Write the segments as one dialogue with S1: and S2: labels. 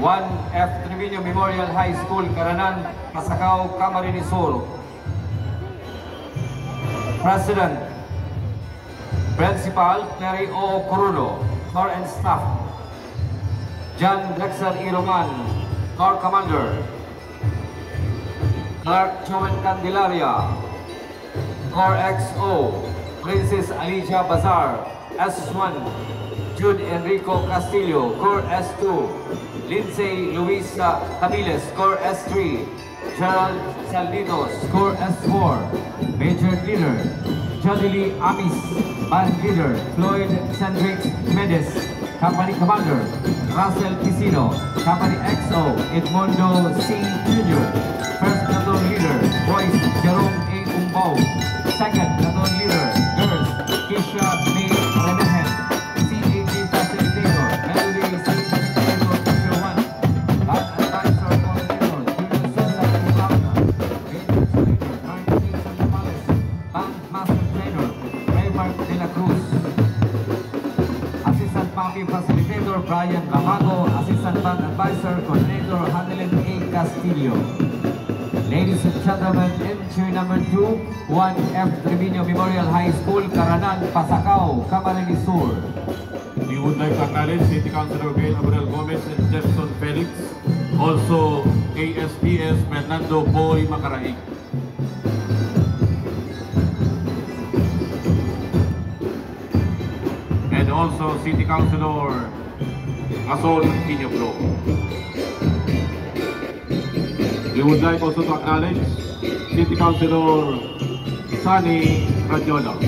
S1: 1F Trevino Memorial High School, Caranan, Pasacao, Camarines Sur. President, Principal Clary O. Coruno, Corps and Staff. John Lexer Irongan, Corps Commander. Clark Joan Candelaria, Corps XO. Princess Alicia Bazar, S1. Jude Enrico Castillo, Corps S2. Lindsay Luisa Tabiles, Corps S3. Gerald Salditos, Corps S4. Major Leader, Jodily Amis, Band Leader, Floyd Cendrix Mendes, Company Commander, Russell Pisino, Company XO, Edmundo C. Jr. First Platoon Leader, Boys Jerome A. Umbao. Second Platoon Leader, Girls, Kisha May Renahen, CAG Facilitator, Melody C. Facilitator, Teacher 1, Band Advisor Coordinator, Junior Cesar Umaga, Major Trainer, Mark Jason Tamales, Band Master Trainer, Raymark De La Cruz, Assistant Papi Facilitator, Brian Lamago, Assistant Band Advisor, Coordinator, Handelin A. Castillo. Ladies and gentlemen, entry number 2, 1F Trevino Memorial High School, Caranan, Pasacao, Camarines Sur.
S2: We would like to acknowledge City Councilor Gail Abrel Gomez and Jefferson Felix, also ASPS Fernando Boy Macaraig. And also City Councilor Asol Pinobro. We would like also to acknowledge City Councilor Sunny Radiola.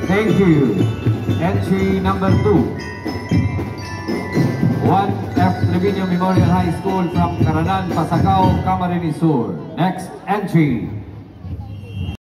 S1: Thank you. Entry number 2, 1F Trevino Memorial High School from Caranan, Pasacao, Camarines Sur. Next entry,